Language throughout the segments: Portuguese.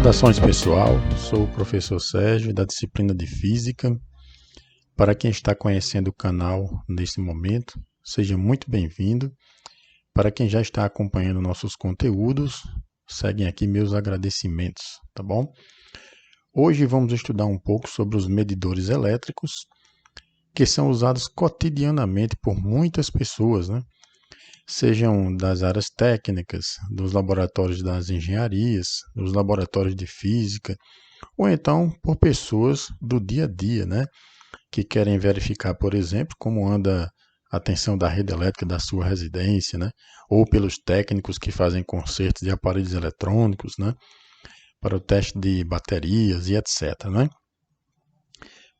Saudações pessoal, sou o professor Sérgio da disciplina de Física. Para quem está conhecendo o canal nesse momento, seja muito bem-vindo. Para quem já está acompanhando nossos conteúdos, seguem aqui meus agradecimentos, tá bom? Hoje vamos estudar um pouco sobre os medidores elétricos, que são usados cotidianamente por muitas pessoas, né? Sejam das áreas técnicas, dos laboratórios das engenharias, dos laboratórios de física, ou então por pessoas do dia a dia, né? Que querem verificar, por exemplo, como anda a tensão da rede elétrica da sua residência, né? Ou pelos técnicos que fazem consertos de aparelhos eletrônicos, né? Para o teste de baterias e etc., né?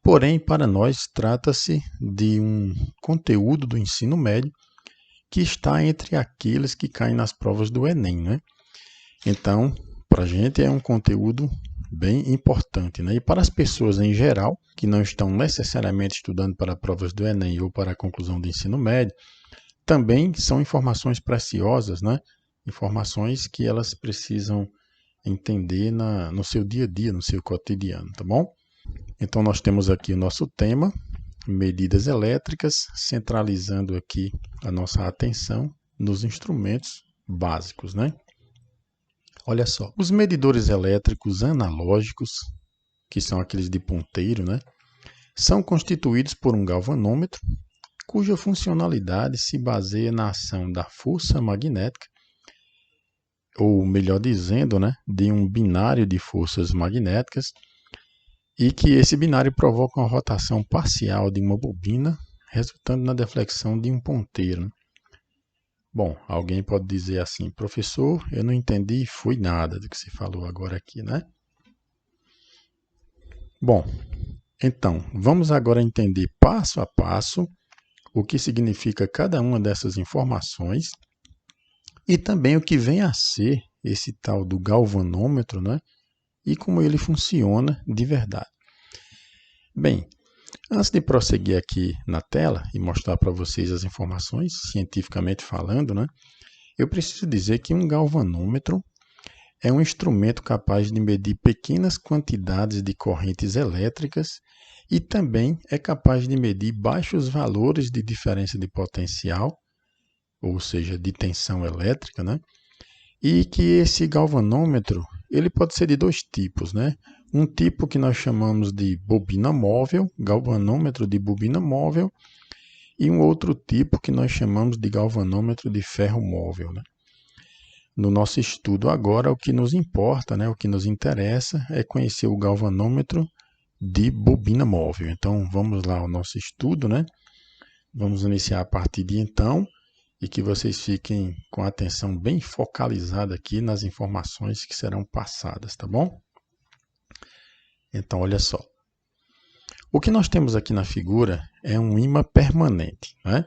Porém, para nós, trata-se de um conteúdo do ensino médio que está entre aqueles que caem nas provas do Enem, né? Então, para a gente é um conteúdo bem importante, né? E para as pessoas em geral, que não estão necessariamente estudando para provas do Enem ou para a conclusão do ensino médio, também são informações preciosas, né? Informações que elas precisam entender no seu dia a dia, no seu cotidiano, tá bom? Então, nós temos aqui o nosso tema, medidas elétricas, centralizando aqui a nossa atenção nos instrumentos básicos, né? Olha só, os medidores elétricos analógicos, que são aqueles de ponteiro, né? São constituídos por um galvanômetro, cuja funcionalidade se baseia na ação da força magnética, ou melhor dizendo, né, de um binário de forças magnéticas, e que esse binário provoca uma rotação parcial de uma bobina, resultando na deflexão de um ponteiro. Bom, alguém pode dizer assim, professor, eu não entendi, foi nada do que se falou agora aqui, né? Bom, então, vamos agora entender passo a passo o que significa cada uma dessas informações e também o que vem a ser esse tal do galvanômetro, né? E como ele funciona de verdade. Bem, antes de prosseguir aqui na tela e mostrar para vocês as informações, cientificamente falando, né, eu preciso dizer que um galvanômetro é um instrumento capaz de medir pequenas quantidades de correntes elétricas e também é capaz de medir baixos valores de diferença de potencial, ou seja, de tensão elétrica, né? E que esse galvanômetro ele pode ser de dois tipos, né? Um tipo que nós chamamos de bobina móvel, galvanômetro de bobina móvel, e um outro tipo que nós chamamos de galvanômetro de ferro móvel, né? No nosso estudo agora, o que nos importa, né, o que nos interessa é conhecer o galvanômetro de bobina móvel. Então, vamos lá ao nosso estudo, né? Vamos iniciar a partir de então, e que vocês fiquem com a atenção bem focalizada aqui nas informações que serão passadas, tá bom? Então, olha só. O que nós temos aqui na figura é um ímã permanente, né?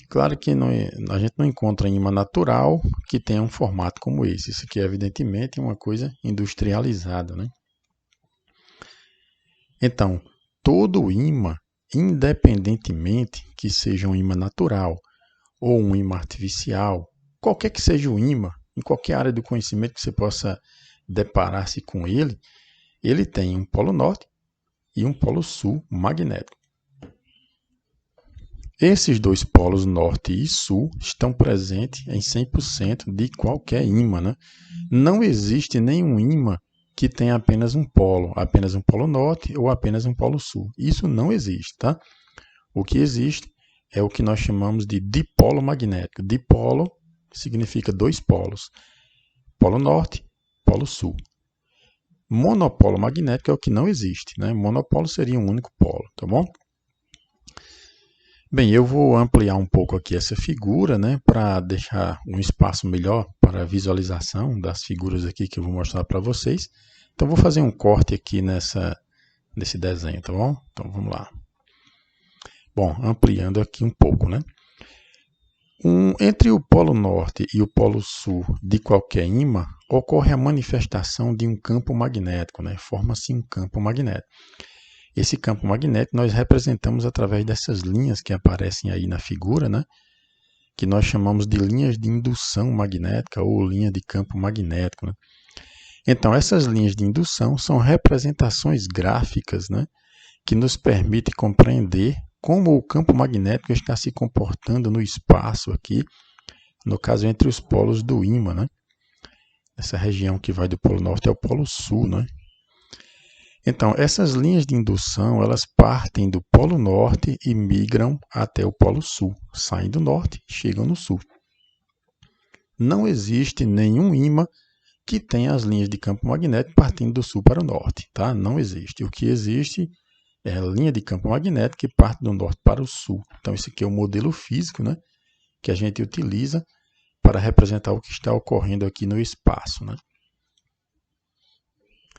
Claro que a gente não encontra ímã natural que tenha um formato como esse. Isso aqui, evidentemente, é uma coisa industrializada, né? Então, todo ímã, independentemente que seja um ímã natural ou um ímã artificial, qualquer que seja o ímã, em qualquer área do conhecimento que você possa deparar-se com ele, ele tem um polo norte e um polo sul magnético. Esses dois polos norte e sul estão presentes em 100% de qualquer ímã, né? Não existe nenhum ímã que tenha apenas um polo norte ou apenas um polo sul. Isso não existe, tá? O que existe é o que nós chamamos de dipolo magnético. Dipolo significa dois polos, polo norte, polo sul. Monopolo magnético é o que não existe, né? Monopolo seria um único polo, tá bom? Bem, eu vou ampliar um pouco aqui essa figura, né, para deixar um espaço melhor para a visualização das figuras aqui que eu vou mostrar para vocês. Então, vou fazer um corte aqui nesse desenho, tá bom? Então, vamos lá. Bom, ampliando aqui um pouco, né? Entre o polo norte e o polo sul de qualquer ímã, ocorre a manifestação de um campo magnético, né? Forma-se um campo magnético. Esse campo magnético nós representamos através dessas linhas que aparecem aí na figura, né? Que nós chamamos de linhas de indução magnética ou linha de campo magnético, né? Então, essas linhas de indução são representações gráficas, né, que nos permitem compreender como o campo magnético está se comportando no espaço aqui, no caso entre os polos do ímã, né? Essa região que vai do polo norte ao polo sul, né? Então, essas linhas de indução, elas partem do polo norte e migram até o polo sul, saem do norte e chegam no sul. Não existe nenhum ímã que tenha as linhas de campo magnético partindo do sul para o norte, tá? Não existe. O que existe é a linha de campo magnético que parte do norte para o sul. Então, esse aqui é o modelo físico, né, que a gente utiliza para representar o que está ocorrendo aqui no espaço, né?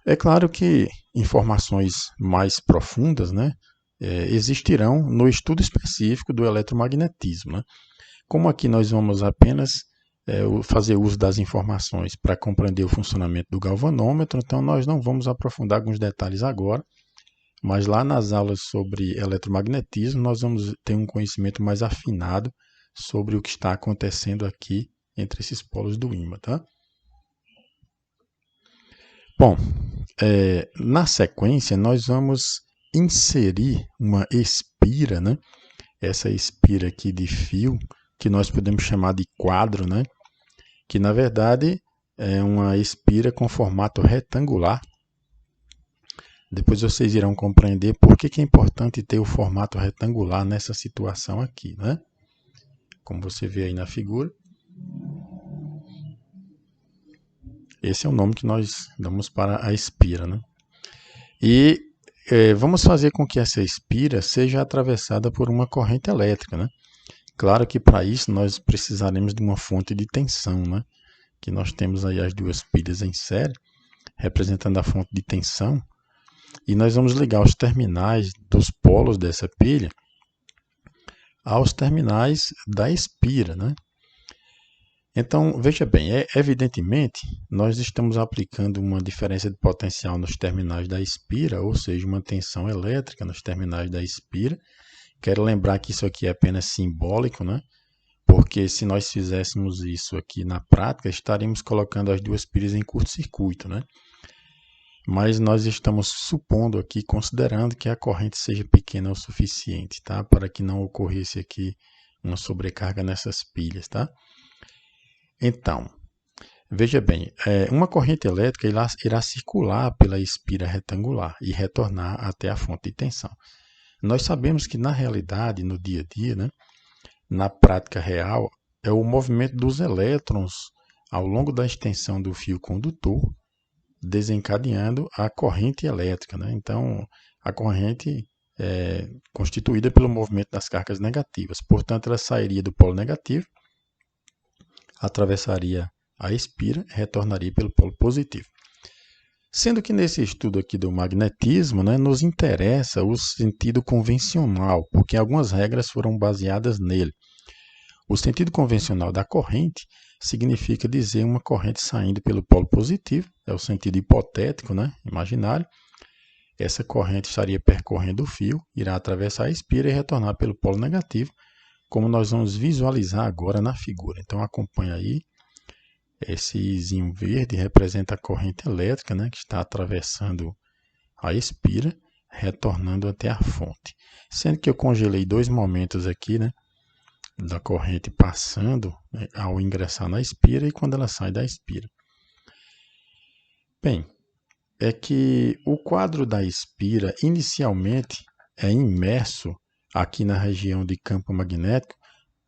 É claro que informações mais profundas, né, existirão no estudo específico do eletromagnetismo, né? Como aqui nós vamos apenas fazer uso das informações para compreender o funcionamento do galvanômetro, então nós não vamos aprofundar alguns detalhes agora, mas lá nas aulas sobre eletromagnetismo nós vamos ter um conhecimento mais afinado sobre o que está acontecendo aqui entre esses polos do ímã, tá? Bom, na sequência nós vamos inserir uma espira, né? Essa espira aqui de fio, que nós podemos chamar de quadro, né? Que na verdade é uma espira com formato retangular. Depois vocês irão compreender por que é importante ter o formato retangular nessa situação aqui, né? Como você vê aí na figura. Esse é o nome que nós damos para a espira, né? E vamos fazer com que essa espira seja atravessada por uma corrente elétrica, né? Claro que para isso nós precisaremos de uma fonte de tensão, né? Que nós temos aí as duas pilhas em série, representando a fonte de tensão, e nós vamos ligar os terminais dos polos dessa pilha aos terminais da espira, né? Então, veja bem, evidentemente, nós estamos aplicando uma diferença de potencial nos terminais da espira, ou seja, uma tensão elétrica nos terminais da espira. Quero lembrar que isso aqui é apenas simbólico, né? Porque se nós fizéssemos isso aqui na prática, estaríamos colocando as duas pilhas em curto-circuito, né? Mas nós estamos supondo aqui, considerando que a corrente seja pequena o suficiente, tá? Para que não ocorresse aqui uma sobrecarga nessas pilhas, tá? Então, veja bem, uma corrente elétrica irá circular pela espira retangular e retornar até a fonte de tensão. Nós sabemos que na realidade, no dia a dia, né, na prática real, é o movimento dos elétrons ao longo da extensão do fio condutor, desencadeando a corrente elétrica, né? Então, a corrente é constituída pelo movimento das cargas negativas. Portanto, ela sairia do polo negativo, atravessaria a espira e retornaria pelo polo positivo. Sendo que nesse estudo aqui do magnetismo, né, nos interessa o sentido convencional, porque algumas regras foram baseadas nele. O sentido convencional da corrente significa dizer uma corrente saindo pelo polo positivo, é o sentido hipotético, né, imaginário. Essa corrente estaria percorrendo o fio, irá atravessar a espira e retornar pelo polo negativo, como nós vamos visualizar agora na figura. Então acompanha aí, esse izinho verde representa a corrente elétrica, né, que está atravessando a espira, retornando até a fonte. Sendo que eu congelei dois momentos aqui, né, da corrente passando, né, ao ingressar na espira e quando ela sai da espira. Bem, é que o quadro da espira inicialmente é imerso aqui na região de campo magnético,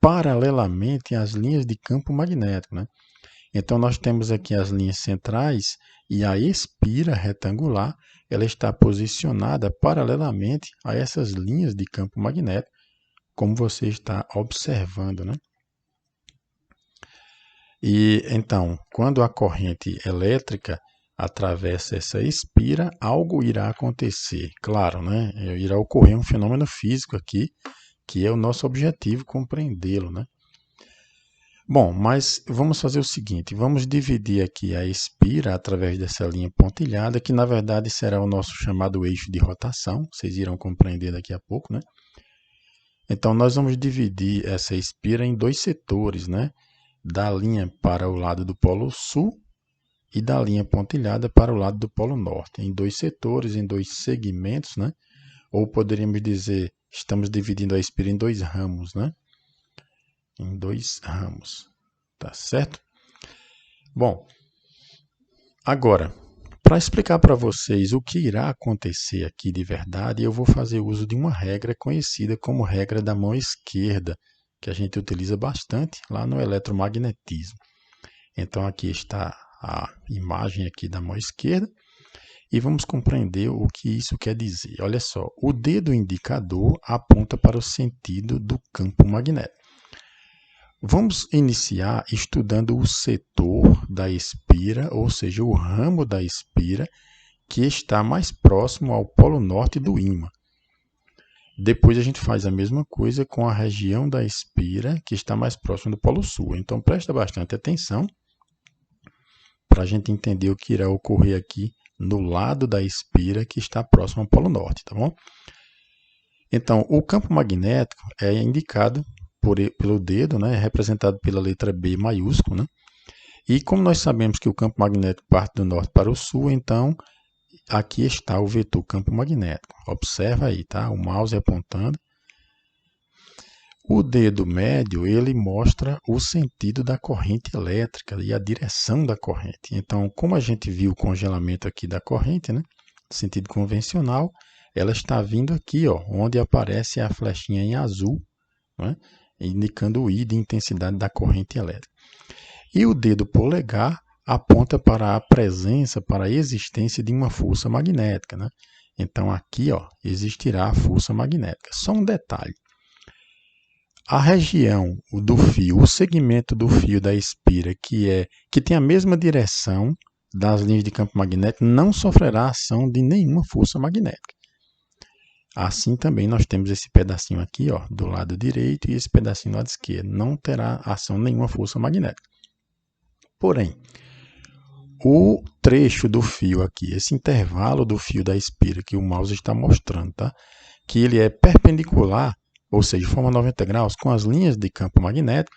paralelamente às linhas de campo magnético, né? Então nós temos aqui as linhas centrais e a espira retangular, ela está posicionada paralelamente a essas linhas de campo magnético, como você está observando, né? E então, quando a corrente elétrica atravessa essa espira, algo irá acontecer. Claro, né? Irá ocorrer um fenômeno físico aqui, que é o nosso objetivo compreendê-lo, né? Bom, mas vamos fazer o seguinte, vamos dividir aqui a espira através dessa linha pontilhada, que na verdade será o nosso chamado eixo de rotação, vocês irão compreender daqui a pouco, né? Então nós vamos dividir essa espira em dois setores, né? Da linha para o lado do polo sul e da linha pontilhada para o lado do Polo Norte, em dois setores, em dois segmentos, né? Ou poderíamos dizer, estamos dividindo a espira em dois ramos, né? Em dois ramos, tá certo? Bom, agora, para explicar para vocês o que irá acontecer aqui de verdade, eu vou fazer uso de uma regra conhecida como regra da mão esquerda, que a gente utiliza bastante lá no eletromagnetismo. Então aqui está a imagem aqui da mão esquerda e vamos compreender o que isso quer dizer. Olha só, o dedo indicador aponta para o sentido do campo magnético. Vamos iniciar estudando o setor da espira, ou seja, o ramo da espira que está mais próximo ao polo norte do ímã. Depois a gente faz a mesma coisa com a região da espira que está mais próximo do polo sul. Então presta bastante atenção para a gente entender o que irá ocorrer aqui no lado da espira que está próximo ao polo norte, tá bom? Então, o campo magnético é indicado pelo dedo, né, representado pela letra B maiúsculo, né? E como nós sabemos que o campo magnético parte do norte para o sul, então aqui está o vetor campo magnético. Observa aí, tá? O mouse apontando. O dedo médio, ele mostra o sentido da corrente elétrica e a direção da corrente. Então, como a gente viu o congelamento aqui da corrente, né, sentido convencional, ela está vindo aqui, ó, onde aparece a flechinha em azul, né, indicando o I de intensidade da corrente elétrica. E o dedo polegar aponta para a presença, para a existência de uma força magnética, né? Então, aqui, ó, existirá a força magnética. Só um detalhe. A região do fio, o segmento do fio da espira que tem a mesma direção das linhas de campo magnético não sofrerá ação de nenhuma força magnética. Assim também nós temos esse pedacinho aqui, ó, do lado direito e esse pedacinho do lado esquerdo. Não terá ação nenhuma força magnética. Porém, o trecho do fio aqui, esse intervalo do fio da espira que o mouse está mostrando, tá? Que ele é perpendicular, ou seja, forma 90 graus, com as linhas de campo magnético,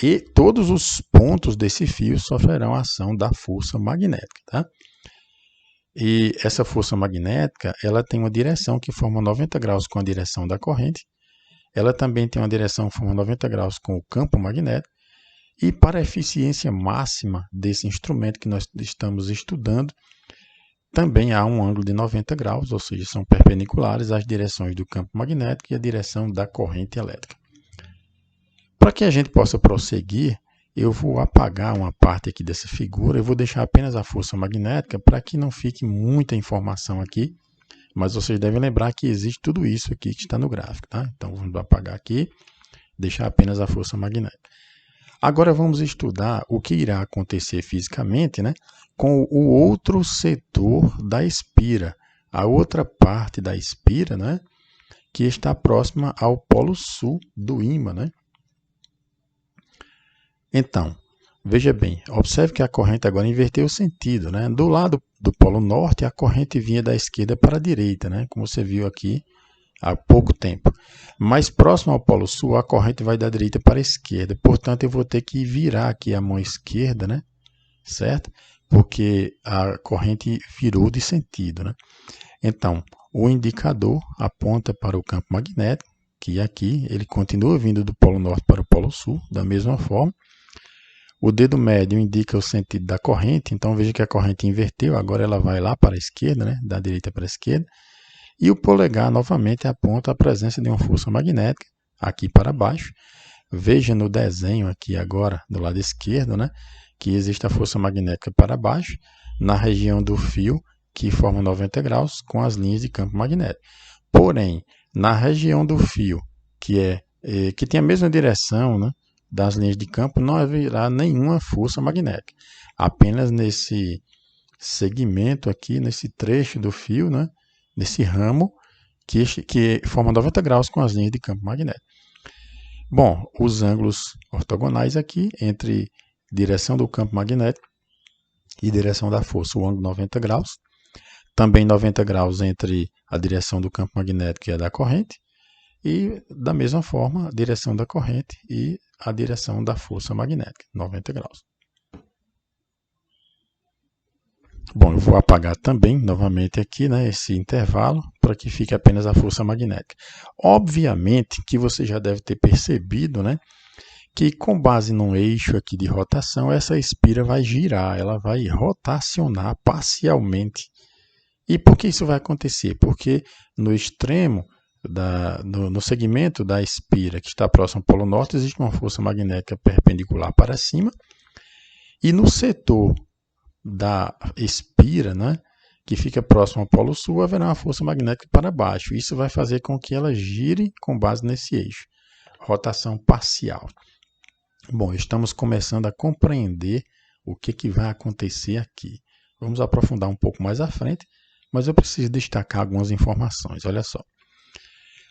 e todos os pontos desse fio sofrerão a ação da força magnética, tá? E essa força magnética, ela tem uma direção que forma 90 graus com a direção da corrente, ela também tem uma direção que forma 90 graus com o campo magnético, e para a eficiência máxima desse instrumento que nós estamos estudando, também há um ângulo de 90 graus, ou seja, são perpendiculares às direções do campo magnético e a direção da corrente elétrica. Para que a gente possa prosseguir, eu vou apagar uma parte aqui dessa figura, eu vou deixar apenas a força magnética para que não fique muita informação aqui, mas vocês devem lembrar que existe tudo isso aqui que está no gráfico, tá? Então vamos apagar aqui, deixar apenas a força magnética. Agora vamos estudar o que irá acontecer fisicamente, né, com o outro setor da espira, a outra parte da espira, né, que está próxima ao polo sul do ímã, né? Então, veja bem, observe que a corrente agora inverteu o sentido, né? Do lado do polo norte, a corrente vinha da esquerda para a direita, né, como você viu aqui há pouco tempo. Mais próximo ao polo sul, a corrente vai da direita para a esquerda. Portanto, eu vou ter que virar aqui a mão esquerda, né? Certo? Porque a corrente virou de sentido, né? Então, o indicador aponta para o campo magnético, que aqui ele continua vindo do polo norte para o polo sul, da mesma forma. O dedo médio indica o sentido da corrente, então veja que a corrente inverteu, agora ela vai lá para a esquerda, né? Da direita para a esquerda. E o polegar novamente aponta a presença de uma força magnética aqui para baixo. Veja no desenho aqui agora do lado esquerdo, né, que existe a força magnética para baixo na região do fio que forma 90 graus com as linhas de campo magnético. Porém, na região do fio que tem a mesma direção, né, das linhas de campo, não haverá nenhuma força magnética. Apenas nesse segmento aqui, nesse trecho do fio, né, nesse ramo que forma 90 graus com as linhas de campo magnético. Bom, os ângulos ortogonais aqui entre direção do campo magnético e direção da força, o ângulo 90 graus. Também 90 graus entre a direção do campo magnético e a da corrente. E, da mesma forma, a direção da corrente e a direção da força magnética, 90 graus. Bom, eu vou apagar também, novamente aqui, né, esse intervalo, para que fique apenas a força magnética. Obviamente que você já deve ter percebido, né, que com base num eixo aqui de rotação, essa espira vai girar, ela vai rotacionar parcialmente. E por que isso vai acontecer? Porque no extremo, no segmento da espira que está próximo ao Polo Norte, existe uma força magnética perpendicular para cima, e no setor da espira, né, que fica próximo ao Polo Sul, haverá uma força magnética para baixo. Isso vai fazer com que ela gire com base nesse eixo. Rotação parcial. Bom, estamos começando a compreender o que vai acontecer aqui. Vamos aprofundar um pouco mais à frente, mas eu preciso destacar algumas informações. Olha só.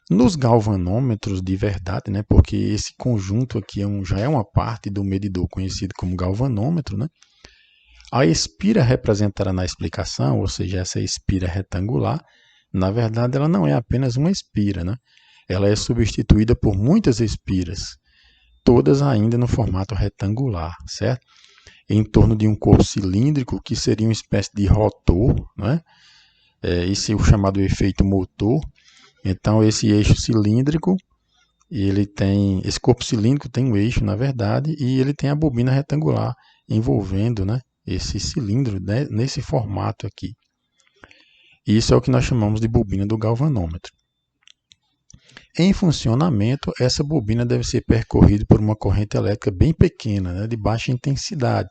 Nos galvanômetros de verdade, né, porque esse conjunto aqui já é uma parte do medidor conhecido como galvanômetro, né, a espira representada na explicação, ou seja, essa espira retangular, na verdade ela não é apenas uma espira, né? Ela é substituída por muitas espiras, todas ainda no formato retangular, certo? Em torno de um corpo cilíndrico que seria uma espécie de rotor, né? Esse é o chamado efeito motor. Então esse eixo cilíndrico, esse corpo cilíndrico tem um eixo, na verdade, e ele tem a bobina retangular envolvendo, né, esse cilindro, né, nesse formato aqui. Isso é o que nós chamamos de bobina do galvanômetro. Em funcionamento, essa bobina deve ser percorrida por uma corrente elétrica bem pequena, né, de baixa intensidade,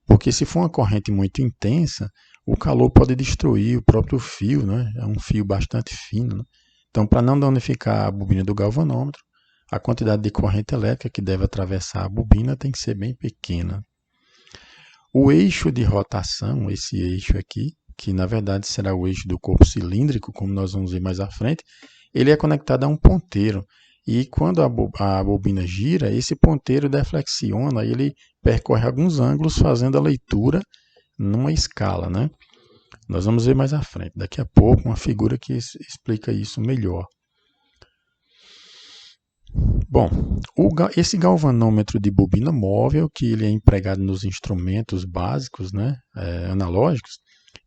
porque se for uma corrente muito intensa, o calor pode destruir o próprio fio, né, é um fio bastante fino, né? Então, para não danificar a bobina do galvanômetro, a quantidade de corrente elétrica que deve atravessar a bobina tem que ser bem pequena. O eixo de rotação, esse eixo aqui, que na verdade será o eixo do corpo cilíndrico, como nós vamos ver mais à frente, ele é conectado a um ponteiro. E quando a bobina gira, esse ponteiro deflexiona e ele percorre alguns ângulos fazendo a leitura numa escala, né? Nós vamos ver mais à frente, daqui a pouco, uma figura que explica isso melhor. Bom, esse galvanômetro de bobina móvel, que ele é empregado nos instrumentos básicos, né, analógicos,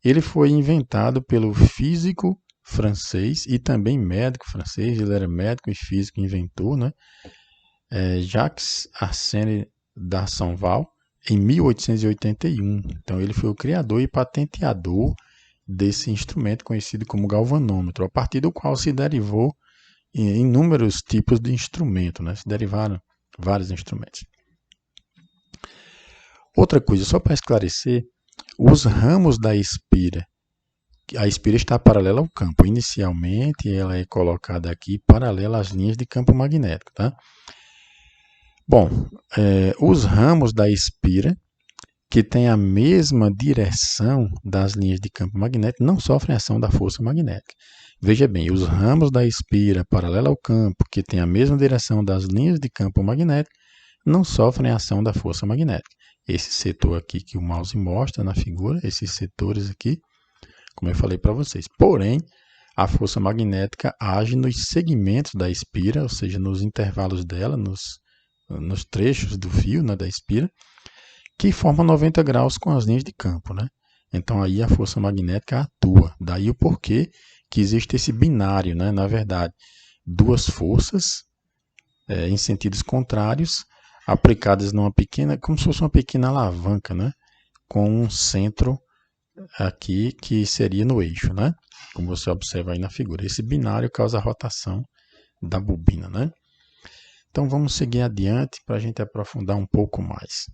ele foi inventado pelo físico francês e também médico francês, ele era médico e físico inventor, né, Jacques Arsène d'Arsenval, em 1881. Então ele foi o criador e patenteador desse instrumento conhecido como galvanômetro, a partir do qual se derivou inúmeros tipos de instrumento, né? Se derivaram vários instrumentos. Outra coisa, só para esclarecer, os ramos da espira, a espira está paralela ao campo. Inicialmente, ela é colocada aqui paralela às linhas de campo magnético, tá? Bom, os ramos da espira, que têm a mesma direção das linhas de campo magnético, não sofrem ação da força magnética. Veja bem, os ramos da espira paralela ao campo, que tem a mesma direção das linhas de campo magnético, não sofrem ação da força magnética. Esse setor aqui que o mouse mostra na figura, esses setores aqui, como eu falei para vocês. Porém, a força magnética age nos segmentos da espira, ou seja, nos intervalos dela, nos trechos do fio, né, da espira, que formam 90 graus com as linhas de campo, né? Então aí a força magnética atua. Daí o porquê que existe esse binário, né? Na verdade, duas forças em sentidos contrários, aplicadas numa pequena, como se fosse uma pequena alavanca, né? Com um centro aqui que seria no eixo, né? Como você observa aí na figura. Esse binário causa a rotação da bobina, né? Então vamos seguir adiante para a gente aprofundar um pouco mais.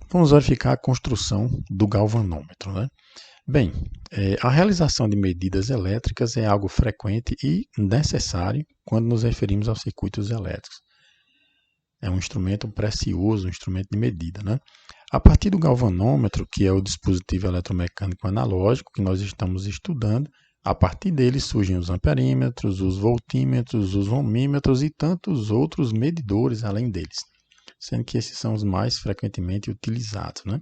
Vamos verificar a construção do galvanômetro, né? Bem, a realização de medidas elétricas é algo frequente e necessário quando nos referimos aos circuitos elétricos. É um instrumento precioso, um instrumento de medida, né? A partir do galvanômetro, que é o dispositivo eletromecânico analógico que nós estamos estudando, a partir dele surgem os amperímetros, os voltímetros, os ohmímetros e tantos outros medidores além deles, sendo que esses são os mais frequentemente utilizados, né?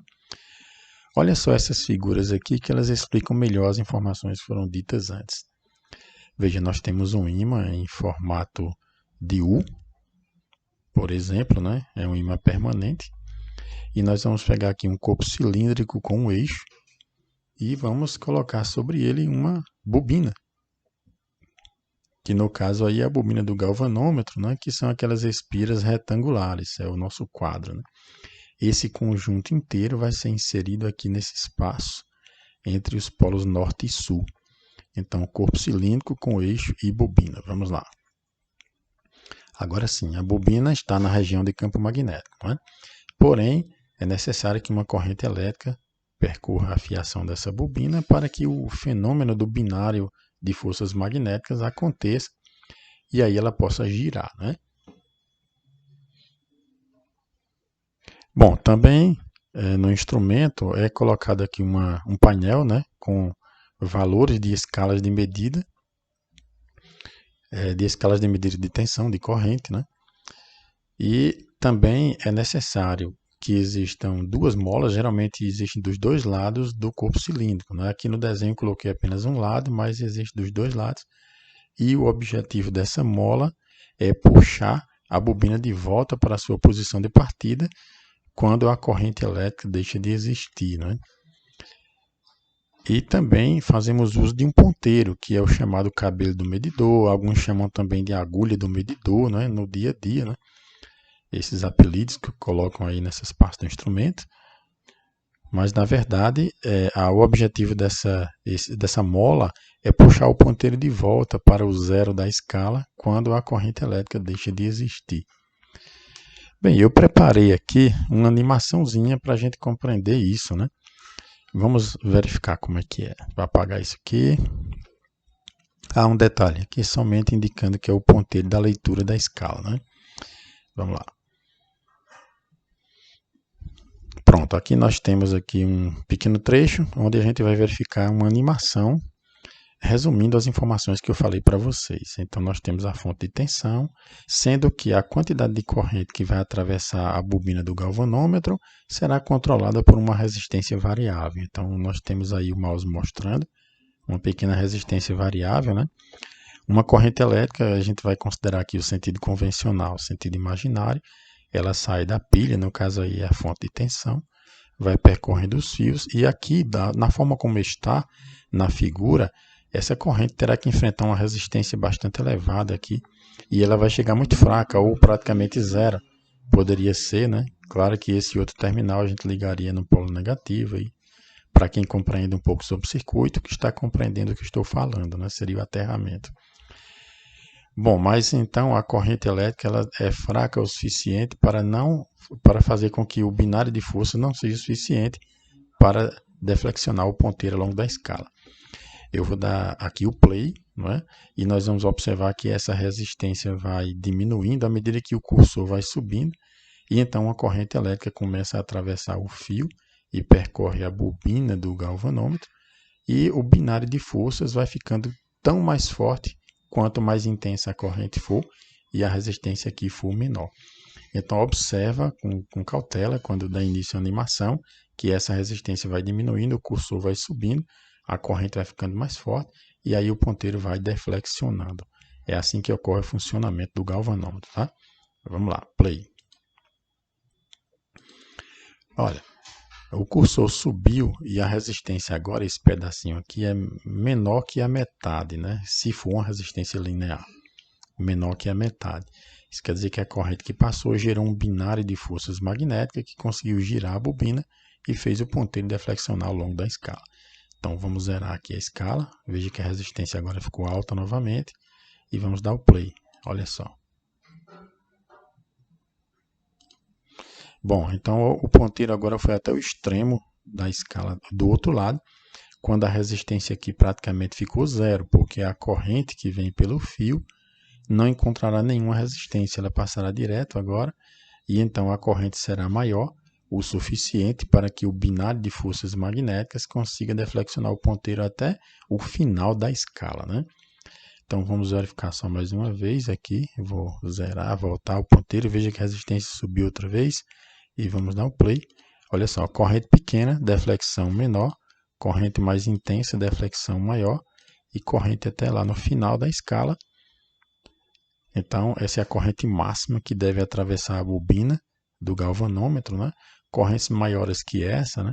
Olha só essas figuras aqui que elas explicam melhor as informações que foram ditas antes. Veja, nós temos um ímã em formato de U, por exemplo, né? É um ímã permanente. E nós vamos pegar aqui um corpo cilíndrico com um eixo e vamos colocar sobre ele uma bobina, que no caso aí é a bobina do galvanômetro, né, que são aquelas espiras retangulares, é o nosso quadro, né? Esse conjunto inteiro vai ser inserido aqui nesse espaço entre os polos norte e sul. Então, corpo cilíndrico com eixo e bobina. Vamos lá. Agora sim, a bobina está na região de campo magnético, não é? Porém, é necessário que uma corrente elétrica percorra a fiação dessa bobina para que o fenômeno do binário de forças magnéticas aconteça e aí ela possa girar, né? Bom, também no instrumento é colocado aqui um painel, né, com valores de escalas de medida, de tensão, de corrente, né? E também é necessário que existam duas molas, geralmente existem dos dois lados do corpo cilíndrico, né? Aqui no desenho eu coloquei apenas um lado, mas existe dos dois lados. E o objetivo dessa mola é puxar a bobina de volta para a sua posição de partida quando a corrente elétrica deixa de existir, né? E também fazemos uso de um ponteiro, que é o chamado cabelo do medidor, alguns chamam também de agulha do medidor, né, no dia a dia, né? Esses apelidos que colocam aí nessas partes do instrumento. Mas, na verdade, o objetivo dessa mola é puxar o ponteiro de volta para o zero da escala quando a corrente elétrica deixa de existir. Bem, eu preparei aqui uma animaçãozinha para a gente compreender isso, né? Vamos verificar como é que é. Vou apagar isso aqui. Há um detalhe aqui, somente indicando que é o ponteiro da leitura da escala, né? Vamos lá. Pronto, aqui nós temos aqui um pequeno trecho onde a gente vai verificar uma animação resumindo as informações que eu falei para vocês. Então nós temos a fonte de tensão, sendo que a quantidade de corrente que vai atravessar a bobina do galvanômetro será controlada por uma resistência variável. Então nós temos aí o mouse mostrando uma pequena resistência variável, né? Uma corrente elétrica, a gente vai considerar aqui o sentido convencional, o sentido imaginário. Ela sai da pilha, no caso aí é a fonte de tensão, vai percorrendo os fios e aqui, na forma como está na figura, essa corrente terá que enfrentar uma resistência bastante elevada aqui e ela vai chegar muito fraca ou praticamente zero. Poderia ser, né? Claro que esse outro terminal a gente ligaria no polo negativo e para quem compreende um pouco sobre o circuito, que está compreendendo o que estou falando, né? Seria o aterramento. Bom, mas então a corrente elétrica ela é fraca o suficiente para fazer com que o binário de força não seja suficiente para deflexionar o ponteiro ao longo da escala. Eu vou dar aqui o play, não é? E nós vamos observar que essa resistência vai diminuindo à medida que o cursor vai subindo e então a corrente elétrica começa a atravessar o fio e percorre a bobina do galvanômetro e o binário de forças vai ficando tão mais forte quanto mais intensa a corrente for e a resistência aqui for menor. Então observa com cautela quando dá início à animação que essa resistência vai diminuindo, o cursor vai subindo, a corrente vai ficando mais forte e aí o ponteiro vai deflexionando. É assim que ocorre o funcionamento do galvanômetro, tá? Vamos lá, play. Olha, o cursor subiu e a resistência agora, esse pedacinho aqui, é menor que a metade, né? Se for uma resistência linear, menor que a metade. Isso quer dizer que a corrente que passou gerou um binário de forças magnéticas que conseguiu girar a bobina e fez o ponteiro deflexionar ao longo da escala. Então vamos zerar aqui a escala, veja que a resistência agora ficou alta novamente e vamos dar o play, olha só. Bom, então o ponteiro agora foi até o extremo da escala do outro lado, quando a resistência aqui praticamente ficou zero, porque a corrente que vem pelo fio não encontrará nenhuma resistência, ela passará direto agora, e então a corrente será maior o suficiente para que o binário de forças magnéticas consiga deflexionar o ponteiro até o final da escala, né? Então vamos verificar só mais uma vez aqui, eu vou zerar, voltar o ponteiro, veja que a resistência subiu outra vez, e vamos dar o play. Olha só, corrente pequena, deflexão menor, corrente mais intensa, deflexão maior, e corrente até lá no final da escala. Então, essa é a corrente máxima que deve atravessar a bobina do galvanômetro, né? correntes maiores que essa, né,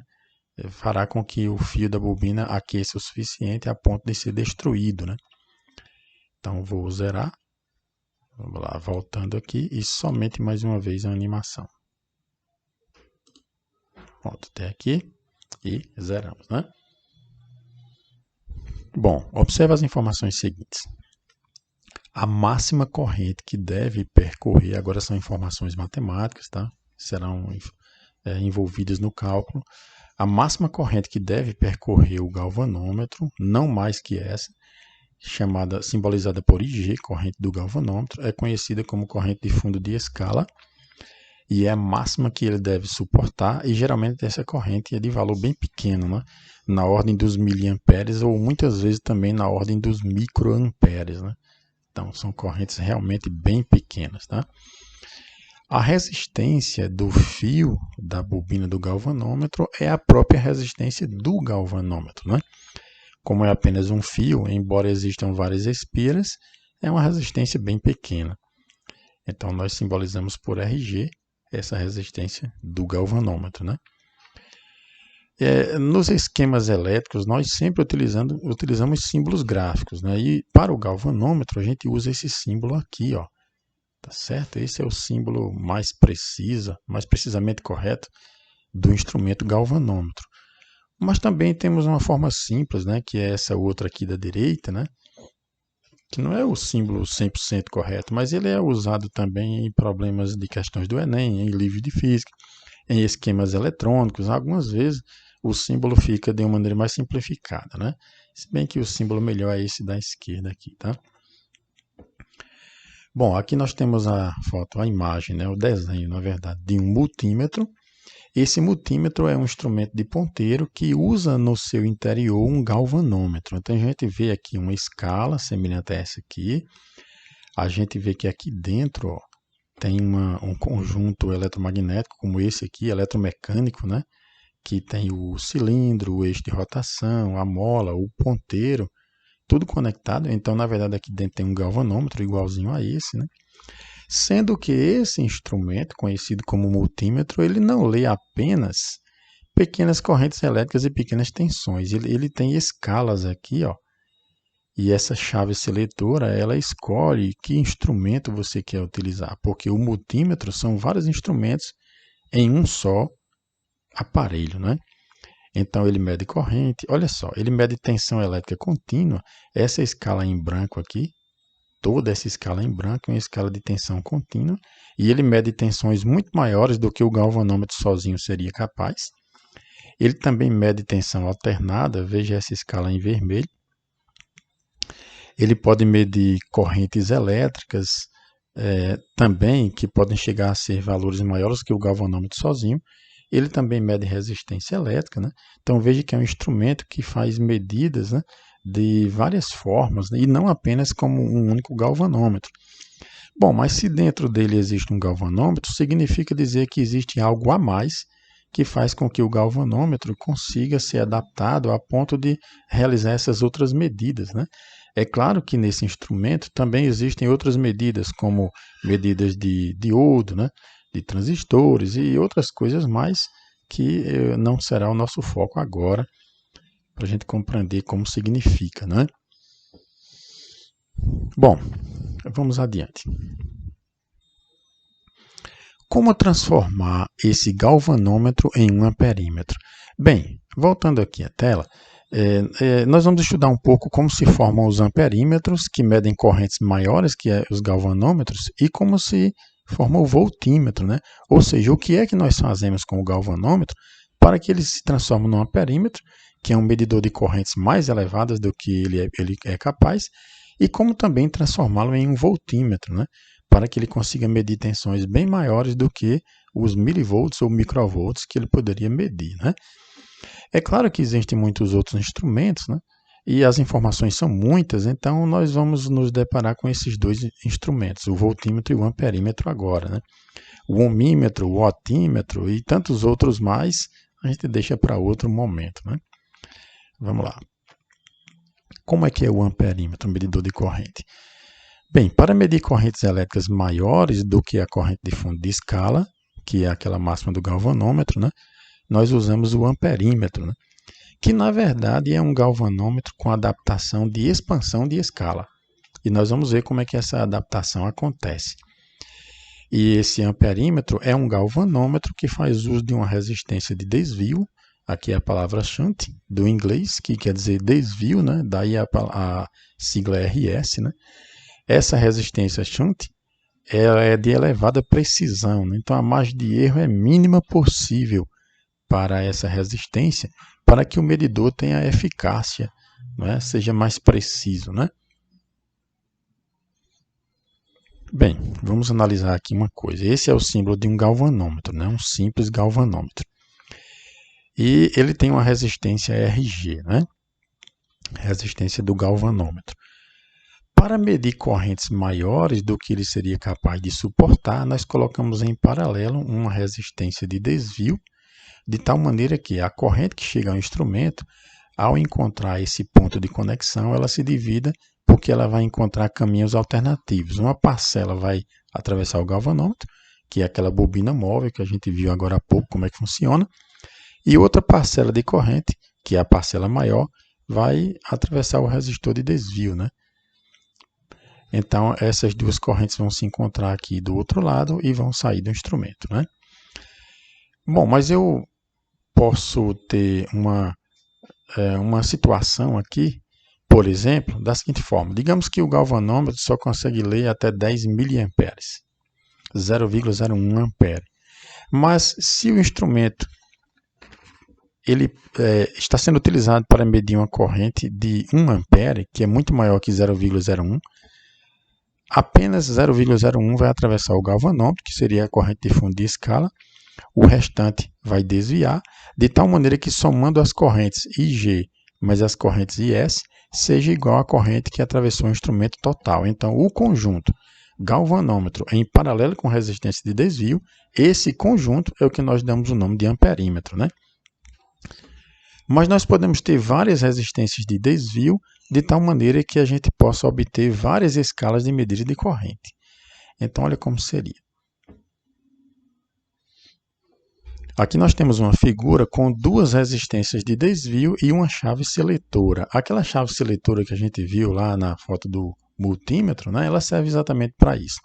fará com que o fio da bobina aqueça o suficiente a ponto de ser destruído, né? Então vou zerar. Vamos lá, voltando aqui e somente mais uma vez a animação. Pronto, até aqui e zeramos, né? Bom, observe as informações seguintes. A máxima corrente que deve percorrer, agora são informações matemáticas, tá? Serão envolvidas no cálculo. A máxima corrente que deve percorrer o galvanômetro, não mais que essa, simbolizada por IG, corrente do galvanômetro, é conhecida como corrente de fundo de escala e é a máxima que ele deve suportar, e geralmente essa corrente é de valor bem pequeno, né? Na ordem dos miliamperes ou muitas vezes também na ordem dos microamperes, né? Então são correntes realmente bem pequenas, tá? A resistência do fio da bobina do galvanômetro é a própria resistência do galvanômetro, né? Como é apenas um fio, embora existam várias espiras, é uma resistência bem pequena. Então nós simbolizamos por RG essa resistência do galvanômetro, né? Nos esquemas elétricos, nós sempre utilizamos símbolos gráficos, né? E para o galvanômetro, a gente usa esse símbolo aqui, ó. Tá certo? Esse é o símbolo mais preciso, mais precisamente correto, do instrumento galvanômetro. Mas também temos uma forma simples, né? Que é essa outra aqui da direita, né? Que não é o símbolo 100% correto, mas ele é usado também em problemas de questões do Enem, em livros de física, em esquemas eletrônicos. Algumas vezes o símbolo fica de uma maneira mais simplificada, né? Se bem que o símbolo melhor é esse da esquerda aqui, tá? Bom, aqui nós temos a foto, a imagem, né? O desenho, na verdade, de um multímetro. Esse multímetro é um instrumento de ponteiro que usa no seu interior um galvanômetro. Então a gente vê aqui uma escala semelhante a essa aqui. A gente vê que aqui dentro, ó, tem um conjunto eletromagnético como esse aqui, eletromecânico, né? Que tem o cilindro, o eixo de rotação, a mola, o ponteiro, tudo conectado. Então, na verdade, aqui dentro tem um galvanômetro igualzinho a esse, né? Sendo que esse instrumento, conhecido como multímetro, ele não lê apenas pequenas correntes elétricas e pequenas tensões. Ele tem escalas aqui, ó. E essa chave seletora, ela escolhe que instrumento você quer utilizar, porque o multímetro são vários instrumentos em um só aparelho, né? Então ele mede corrente, olha só, ele mede tensão elétrica contínua, essa escala em branco aqui, toda essa escala em branco é uma escala de tensão contínua, e ele mede tensões muito maiores do que o galvanômetro sozinho seria capaz. Ele também mede tensão alternada, veja essa escala em vermelho. Ele pode medir correntes elétricas também, que podem chegar a ser valores maiores que o galvanômetro sozinho. Ele também mede resistência elétrica, né? Então veja que é um instrumento que faz medidas, né, de várias formas, né, e não apenas como um único galvanômetro. Bom, mas se dentro dele existe um galvanômetro, significa dizer que existe algo a mais que faz com que o galvanômetro consiga ser adaptado a ponto de realizar essas outras medidas, né? É claro que nesse instrumento também existem outras medidas, como medidas de diodo, né, de transistores e outras coisas mais que não será o nosso foco agora, para a gente compreender como significa, né? Bom, vamos adiante. Como transformar esse galvanômetro em um amperímetro? Bem, voltando aqui à tela, nós vamos estudar um pouco como se formam os amperímetros, que medem correntes maiores que os galvanômetros, e como se forma o voltímetro, né? Ou seja, o que é que nós fazemos com o galvanômetro para que ele se transforme num amperímetro, que é um medidor de correntes mais elevadas do que ele é capaz, e como também transformá-lo em um voltímetro, né? Para que ele consiga medir tensões bem maiores do que os milivolts ou microvolts que ele poderia medir, né? É claro que existem muitos outros instrumentos, né? E as informações são muitas, então nós vamos nos deparar com esses dois instrumentos, o voltímetro e o amperímetro agora, né? O ohmímetro, o otímetro e tantos outros mais, a gente deixa para outro momento, né? Vamos lá. Como é que é o amperímetro, o medidor de corrente? Bem, para medir correntes elétricas maiores do que a corrente de fundo de escala, que é aquela máxima do galvanômetro, né? Nós usamos o amperímetro, né? Que na verdade é um galvanômetro com adaptação de expansão de escala. E nós vamos ver como é que essa adaptação acontece. E esse amperímetro é um galvanômetro que faz uso de uma resistência de desvio, aqui é a palavra shunt, do inglês, que quer dizer desvio, né? Daí a sigla RS, né? Essa resistência shunt ela é de elevada precisão, né? Então a margem de erro é mínima possível para essa resistência, para que o medidor tenha eficácia, né? Seja mais preciso, né? Bem, vamos analisar aqui uma coisa. Esse é o símbolo de um galvanômetro, né? Um simples galvanômetro. E ele tem uma resistência RG, né? Resistência do galvanômetro. Para medir correntes maiores do que ele seria capaz de suportar, nós colocamos em paralelo uma resistência de desvio, de tal maneira que a corrente que chega ao instrumento, ao encontrar esse ponto de conexão, ela se divida porque ela vai encontrar caminhos alternativos. Uma parcela vai atravessar o galvanômetro, que é aquela bobina móvel que a gente viu agora há pouco como é que funciona, e outra parcela de corrente, que é a parcela maior, vai atravessar o resistor de desvio, né? Então, essas duas correntes vão se encontrar aqui do outro lado e vão sair do instrumento, né? Bom, mas eu posso ter uma situação aqui, por exemplo, da seguinte forma. Digamos que o galvanômetro só consegue ler até 10 miliamperes, 0,01 ampere. Mas se o instrumento ele está sendo utilizado para medir uma corrente de 1 ampere, que é muito maior que 0,01, apenas 0,01 vai atravessar o galvanômetro, que seria a corrente de fundo de escala, o restante vai desviar, de tal maneira que somando as correntes IG mais as correntes IS, seja igual à corrente que atravessou o instrumento total. Então, o conjunto galvanômetro em paralelo com resistência de desvio, esse conjunto é o que nós damos o nome de amperímetro, né? Mas nós podemos ter várias resistências de desvio, de tal maneira que a gente possa obter várias escalas de medida de corrente. Então, olha como seria. Aqui nós temos uma figura com duas resistências de desvio e uma chave seletora. Aquela chave seletora que a gente viu lá na foto do multímetro, né, ela serve exatamente para isso.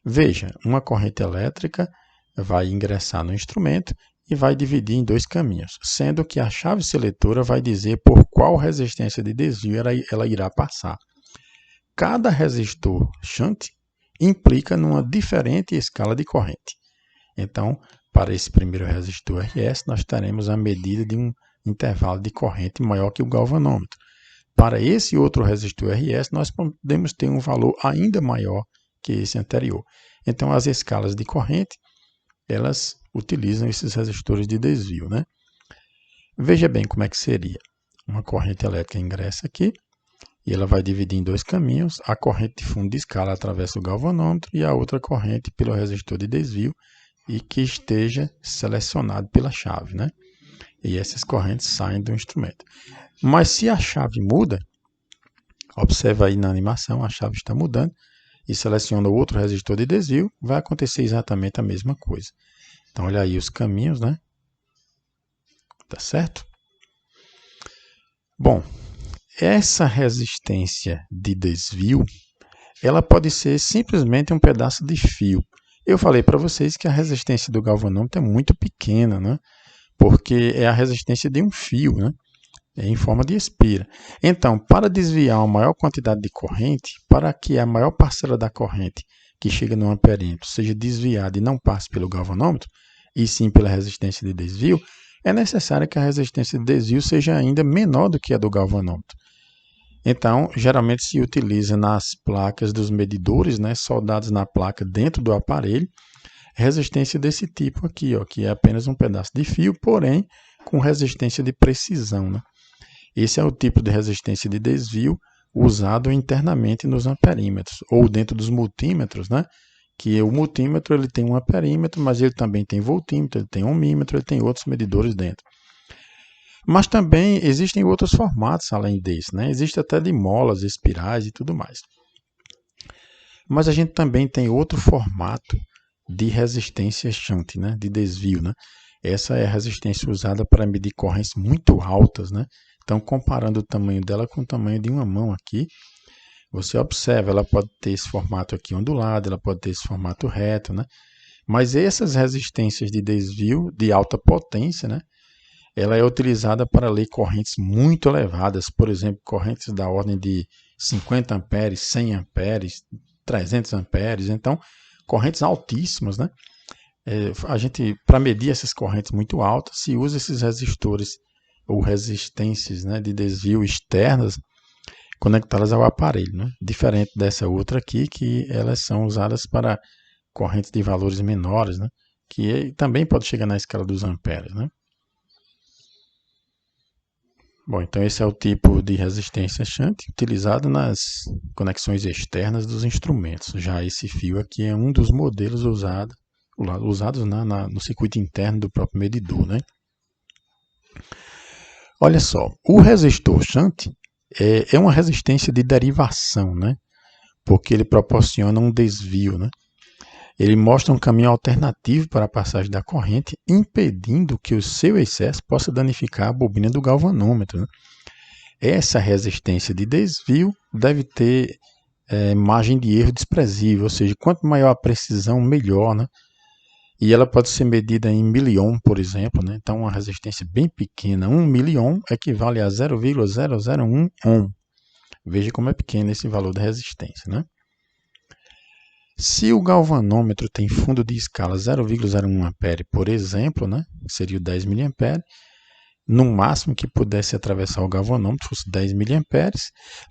Veja, uma corrente elétrica vai ingressar no instrumento e vai dividir em dois caminhos, sendo que a chave seletora vai dizer por qual resistência de desvio ela irá passar. Cada resistor shunt implica numa diferente escala de corrente. Então, para esse primeiro resistor RS, nós teremos a medida de um intervalo de corrente maior que o galvanômetro. Para esse outro resistor RS, nós podemos ter um valor ainda maior que esse anterior. Então, as escalas de corrente, elas utilizam esses resistores de desvio, né? Veja bem como é que seria. Uma corrente elétrica ingressa aqui, e ela vai dividir em dois caminhos. A corrente de fundo de escala atravessa o galvanômetro e a outra corrente pelo resistor de desvio, e que esteja selecionado pela chave, né? E essas correntes saem do instrumento. Mas se a chave muda, observa aí na animação, a chave está mudando e seleciona o outro resistor de desvio, vai acontecer exatamente a mesma coisa. Então, olha aí os caminhos, né? Tá certo? Bom, essa resistência de desvio, ela pode ser simplesmente um pedaço de fio. Eu falei para vocês que a resistência do galvanômetro é muito pequena, né? Porque é a resistência de um fio, né? É em forma de espira. Então, para desviar uma maior quantidade de corrente, para que a maior parcela da corrente que chega no amperímetro seja desviada e não passe pelo galvanômetro, e sim pela resistência de desvio, é necessário que a resistência de desvio seja ainda menor do que a do galvanômetro. Então, geralmente se utiliza nas placas dos medidores, né, soldados na placa dentro do aparelho, resistência desse tipo aqui, ó, que é apenas um pedaço de fio, porém com resistência de precisão, né? Esse é o tipo de resistência de desvio usado internamente nos amperímetros, ou dentro dos multímetros, né? Que o multímetro ele tem um amperímetro, mas ele também tem voltímetro, ele tem ohmímetro, ele tem outros medidores dentro. Mas também existem outros formatos além desse, né? Existe até de molas, espirais e tudo mais. Mas a gente também tem outro formato de resistência shunt, né? De desvio, né? Essa é a resistência usada para medir correntes muito altas, né? Então, comparando o tamanho dela com o tamanho de uma mão aqui, você observa, ela pode ter esse formato aqui ondulado, ela pode ter esse formato reto, né? Mas essas resistências de desvio de alta potência, né? Ela é utilizada para ler correntes muito elevadas, por exemplo, correntes da ordem de 50 amperes, 100 amperes, 300 amperes, então correntes altíssimas, né? Para medir essas correntes muito altas, se usa esses resistores ou resistências, né, de desvio externas conectadas ao aparelho, né? Diferente dessa outra aqui, que elas são usadas para correntes de valores menores, né? Que também pode chegar na escala dos amperes, né? Bom, então esse é o tipo de resistência shunt utilizado nas conexões externas dos instrumentos. Já esse fio aqui é um dos modelos usados no circuito interno do próprio medidor, né? Olha só, o resistor shunt é uma resistência de derivação, né? Porque ele proporciona um desvio, né? Ele mostra um caminho alternativo para a passagem da corrente, impedindo que o seu excesso possa danificar a bobina do galvanômetro, né? Essa resistência de desvio deve ter margem de erro desprezível, ou seja, quanto maior a precisão, melhor, né? E ela pode ser medida em miliohm, por exemplo, né? Então, uma resistência bem pequena, 1 miliohm equivale a 0,001 ohm. Veja como é pequeno esse valor da resistência, né? Se o galvanômetro tem fundo de escala 0,01 ampere, por exemplo, né, seria o 10 mA, no máximo que pudesse atravessar o galvanômetro fosse 10 mA,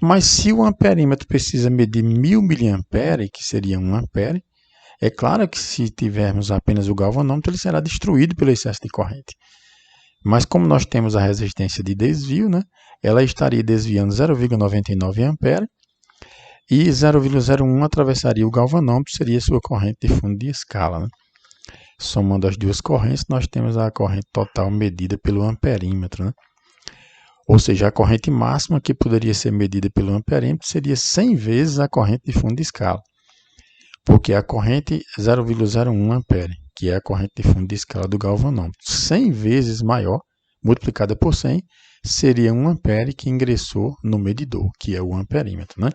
mas se o amperímetro precisa medir 1000 mA, que seria 1 ampere, é claro que se tivermos apenas o galvanômetro, ele será destruído pelo excesso de corrente. Mas como nós temos a resistência de desvio, né, ela estaria desviando 0,99 ampere, e 0,01 atravessaria o galvanômetro, seria sua corrente de fundo de escala, né? Somando as duas correntes, nós temos a corrente total medida pelo amperímetro, né? Ou seja, a corrente máxima que poderia ser medida pelo amperímetro seria 100 vezes a corrente de fundo de escala, porque a corrente 0,01 ampere, que é a corrente de fundo de escala do galvanômetro, 100 vezes maior, multiplicada por 100, seria 1 ampere que ingressou no medidor, que é o amperímetro, né?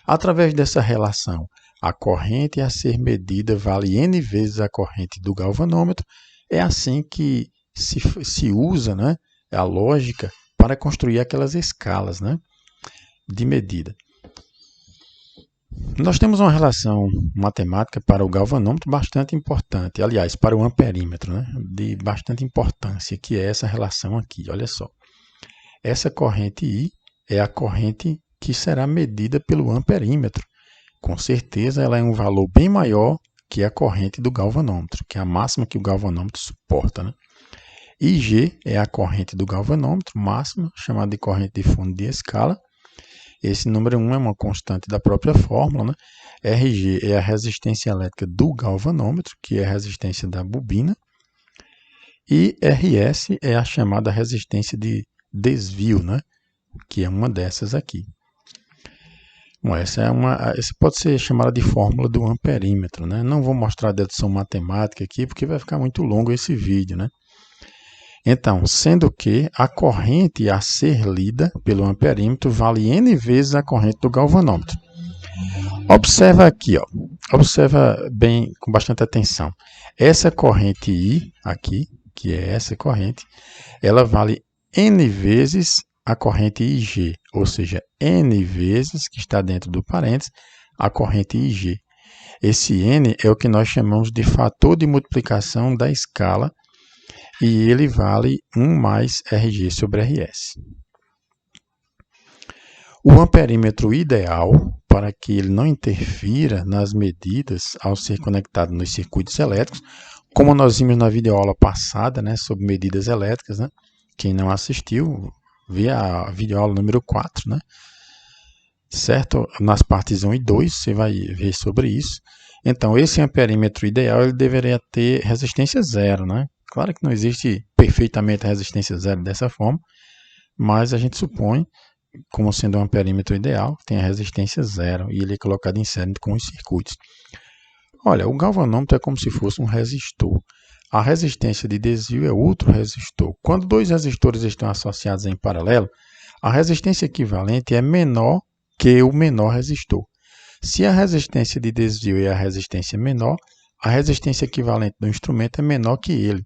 Através dessa relação, a corrente a ser medida vale N vezes a corrente do galvanômetro. É assim que se usa, né, a lógica para construir aquelas escalas, né, de medida. Nós temos uma relação matemática para o galvanômetro bastante importante, aliás, para o amperímetro, né, de bastante importância, que é essa relação aqui. Olha só, essa corrente I é a corrente que será medida pelo amperímetro. Com certeza ela é um valor bem maior que a corrente do galvanômetro, que é a máxima que o galvanômetro suporta, né? IG é a corrente do galvanômetro máxima, chamada de corrente de fundo de escala. Esse número 1 é uma constante da própria fórmula, né? RG é a resistência elétrica do galvanômetro, que é a resistência da bobina. E RS é a chamada resistência de desvio, né? Que é uma dessas aqui. Bom, essa pode ser chamada de fórmula do amperímetro, né? Não vou mostrar a dedução matemática aqui, porque vai ficar muito longo esse vídeo, né? Então, sendo que a corrente a ser lida pelo amperímetro vale N vezes a corrente do galvanômetro. Observa aqui, ó. Observa bem, com bastante atenção. Essa corrente I, aqui, que é essa corrente, ela vale N vezes a corrente IG, ou seja, N vezes, que está dentro do parênteses, a corrente IG. Esse N é o que nós chamamos de fator de multiplicação da escala, e ele vale 1 mais RG sobre RS. O amperímetro ideal, para que ele não interfira nas medidas ao ser conectado nos circuitos elétricos, como nós vimos na videoaula passada, né, sobre medidas elétricas, né? Quem não assistiu, vê a videoaula número 4, né? Certo? Nas partes 1 e 2, você vai ver sobre isso. Então, esse amperímetro ideal, ele deveria ter resistência zero, né? Claro que não existe perfeitamente a resistência zero dessa forma, mas a gente supõe, como sendo um amperímetro ideal, tem a resistência zero e ele é colocado em série com os circuitos. Olha, o galvanômetro é como se fosse um resistor. A resistência de desvio é outro resistor. Quando dois resistores estão associados em paralelo, a resistência equivalente é menor que o menor resistor. Se a resistência de desvio é a resistência menor, a resistência equivalente do instrumento é menor que ele.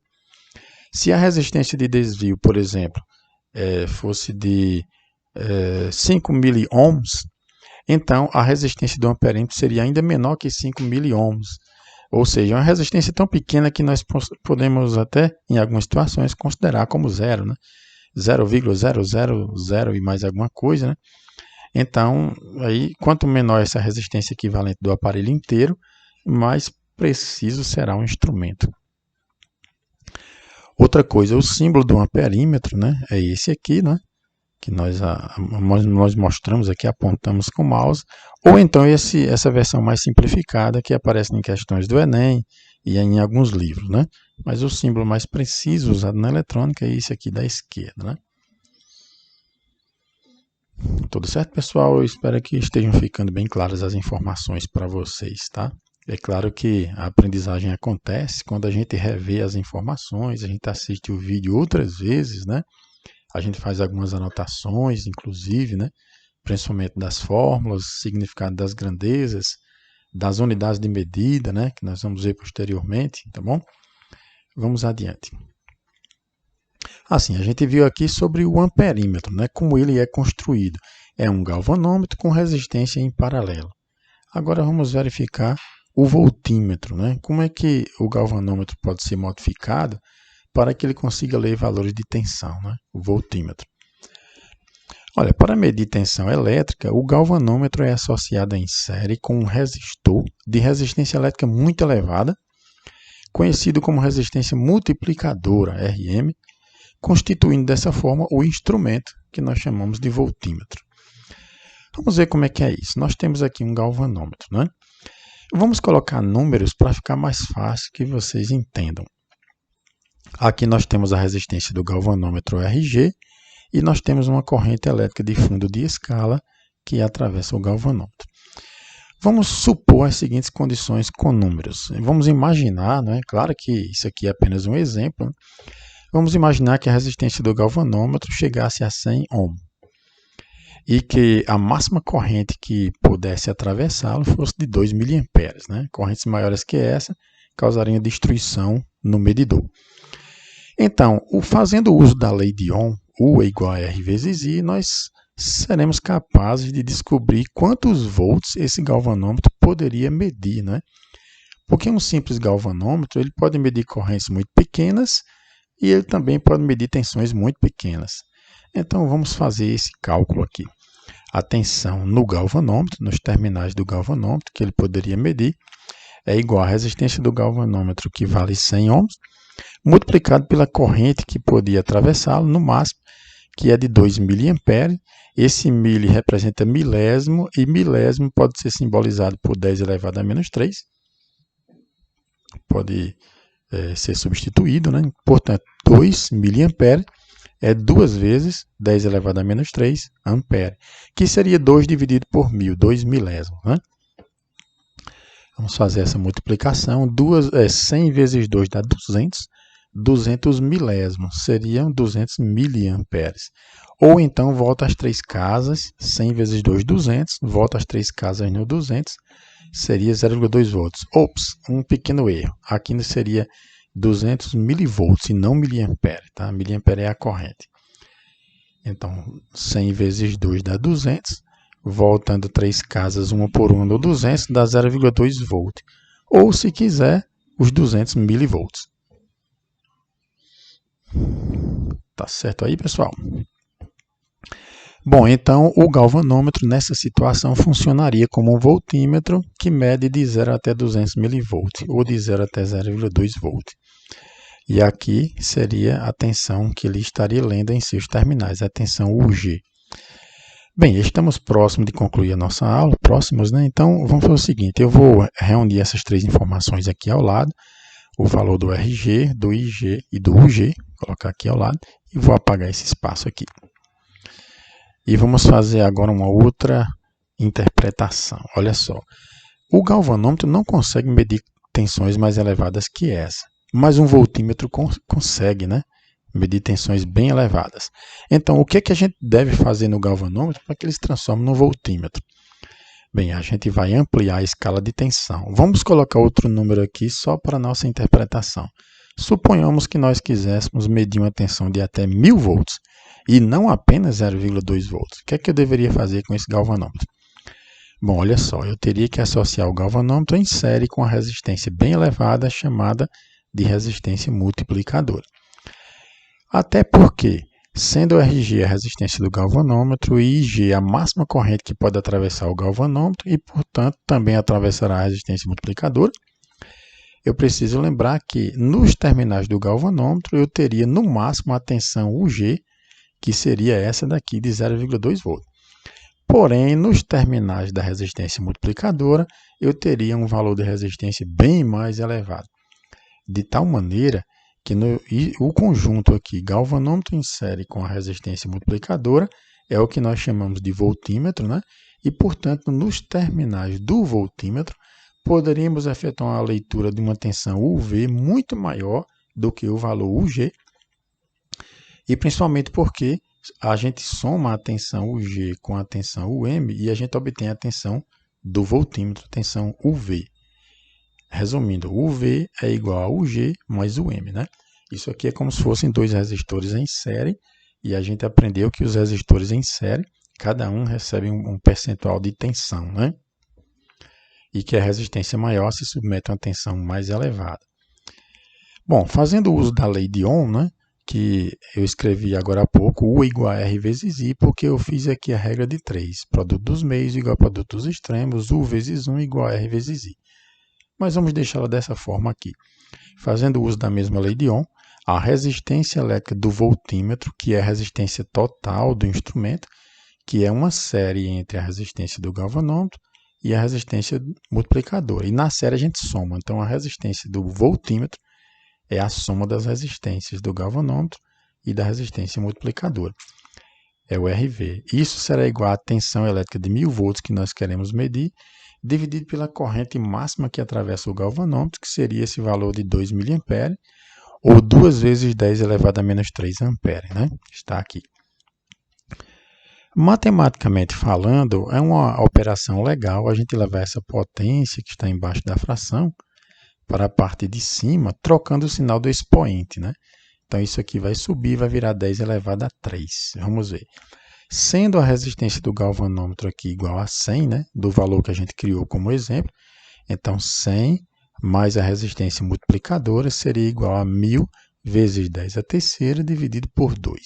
Se a resistência de desvio, por exemplo, fosse de 5 miliohms, então a resistência do amperímetro seria ainda menor que 5 miliohms. Ou seja, uma resistência tão pequena que nós podemos até, em algumas situações, considerar como zero, né? 0,000 e mais alguma coisa, né? Então, aí, quanto menor essa resistência equivalente do aparelho inteiro, mais preciso será o instrumento. Outra coisa, o símbolo do amperímetro, né? É esse aqui, né? Que nós mostramos aqui, apontamos com o mouse, ou então essa versão mais simplificada que aparece em questões do Enem e em alguns livros, né? Mas o símbolo mais preciso usado na eletrônica é esse aqui da esquerda, né? Tudo certo, pessoal? Eu espero que estejam ficando bem claras as informações para vocês, tá? É claro que a aprendizagem acontece quando a gente revê as informações, a gente assiste o vídeo outras vezes, né? A gente faz algumas anotações, inclusive, né? Principalmente das fórmulas, significado das grandezas, das unidades de medida, né? Que nós vamos ver posteriormente, tá bom? Vamos adiante. Assim, a gente viu aqui sobre o amperímetro, né? Como ele é construído. É um galvanômetro com resistência em paralelo. Agora vamos verificar o voltímetro, né? Como é que o galvanômetro pode ser modificado para que ele consiga ler valores de tensão, né? O voltímetro. Olha, para medir tensão elétrica, o galvanômetro é associado em série com um resistor de resistência elétrica muito elevada, conhecido como resistência multiplicadora, RM, constituindo dessa forma o instrumento que nós chamamos de voltímetro. Vamos ver como é que é isso. Nós temos aqui um galvanômetro, né? Vamos colocar números para ficar mais fácil que vocês entendam. Aqui nós temos a resistência do galvanômetro RG e nós temos uma corrente elétrica de fundo de escala que atravessa o galvanômetro. Vamos supor as seguintes condições com números. Vamos imaginar, né? Claro que isso aqui é apenas um exemplo, né? Vamos imaginar que a resistência do galvanômetro chegasse a 100 ohm e que a máxima corrente que pudesse atravessá-lo fosse de 2 mA, né? Correntes maiores que essa causariam destruição no medidor. Então, fazendo uso da lei de Ohm, U é igual a R vezes I, nós seremos capazes de descobrir quantos volts esse galvanômetro poderia medir, né? Porque um simples galvanômetro ele pode medir correntes muito pequenas e ele também pode medir tensões muito pequenas. Então, vamos fazer esse cálculo aqui. A tensão no galvanômetro, nos terminais do galvanômetro, que ele poderia medir, é igual à resistência do galvanômetro, que vale 100 ohms, multiplicado pela corrente que podia atravessá-lo, no máximo, que é de 2 mA. Esse mili representa milésimo, e milésimo pode ser simbolizado por 10 elevado a menos 3. Pode ser substituído, né? Portanto, 2 mA é 2 vezes 10 elevado a menos 3 ampere, que seria 2 dividido por 1000, 2 milésimos, né? Vamos fazer essa multiplicação. 100 vezes 2 dá 200. 200 milésimos seriam 200 miliamperes. Ou então, volta às três casas. 100 vezes 2, 200. Volta às três casas no 200. Seria 0,2 volts. Ops, um pequeno erro. Aqui seria 200 milivolts e não miliampere. Tá? Miliampere é a corrente. Então, 100 vezes 2 dá 200. Voltando 3 casas, uma por uma no 200, dá 0,2 volt. Ou, se quiser, os 200 milivolts. Tá certo aí, pessoal? Bom, então o galvanômetro nessa situação funcionaria como um voltímetro que mede de 0 até 200 milivolts, ou de 0 até 0,2 volt. E aqui seria a tensão que ele estaria lendo em seus terminais, a tensão UG. Bem, estamos próximos de concluir a nossa aula, próximos, né? Então, vamos fazer o seguinte, eu vou reunir essas três informações aqui ao lado, o valor do RG, do IG e do UG, vou colocar aqui ao lado, e vou apagar esse espaço aqui. E vamos fazer agora uma outra interpretação. Olha só, O galvanômetro não consegue medir tensões mais elevadas que essa, mas um voltímetro consegue, né? Medir tensões bem elevadas. Então, o que é que a gente deve fazer no galvanômetro para que ele se transforme no voltímetro? Bem, a gente vai ampliar a escala de tensão. Vamos colocar outro número aqui só para nossa interpretação. Suponhamos que nós quiséssemos medir uma tensão de até 1000 volts e não apenas 0,2 volts. O que é que eu deveria fazer com esse galvanômetro? Bom, olha só, eu teria que associar o galvanômetro em série com a resistência bem elevada, chamada de resistência multiplicadora. Até porque, sendo o RG a resistência do galvanômetro e IG a máxima corrente que pode atravessar o galvanômetro e, portanto, também atravessará a resistência multiplicadora, eu preciso lembrar que nos terminais do galvanômetro eu teria no máximo a tensão UG, que seria essa daqui de 0,2 volts. Porém, nos terminais da resistência multiplicadora, eu teria um valor de resistência bem mais elevado. De tal maneira que o conjunto aqui, galvanômetro em série com a resistência multiplicadora, é o que nós chamamos de voltímetro, né? E, portanto, nos terminais do voltímetro, poderíamos efetuar a leitura de uma tensão UV muito maior do que o valor UG, e principalmente porque a gente soma a tensão UG com a tensão UM e a gente obtém a tensão do voltímetro, tensão UV. Resumindo, UV é igual a UG mais UM, né? Isso aqui é como se fossem dois resistores em série e a gente aprendeu que os resistores em série, cada um recebe um percentual de tensão, né? E que a resistência maior se submete a uma tensão mais elevada. Bom, fazendo uso da lei de Ohm, né? Que eu escrevi agora há pouco, U igual a R vezes I, porque eu fiz aqui a regra de 3. Produto dos meios igual a produto dos extremos, U vezes 1 igual a R vezes I. Mas vamos deixá-la dessa forma aqui. Fazendo uso da mesma lei de Ohm, a resistência elétrica do voltímetro, que é a resistência total do instrumento, que é uma série entre a resistência do galvanômetro e a resistência multiplicadora. E na série a gente soma. Então, a resistência do voltímetro é a soma das resistências do galvanômetro e da resistência multiplicadora. É o RV. Isso será igual à tensão elétrica de 1000 volts que nós queremos medir, dividido pela corrente máxima que atravessa o galvanômetro, que seria esse valor de 2 mA, ou 2 vezes 10 elevado a menos 3 ampere, né? Está aqui. Matematicamente falando, é uma operação legal a gente levar essa potência que está embaixo da fração para a parte de cima, trocando o sinal do expoente, né? Então, isso aqui vai subir, vai virar 10 elevado a 3. Vamos ver. Sendo a resistência do galvanômetro aqui igual a 100, né? Do valor que a gente criou como exemplo, então 100 mais a resistência multiplicadora seria igual a 1000 vezes 10 a terceira dividido por 2.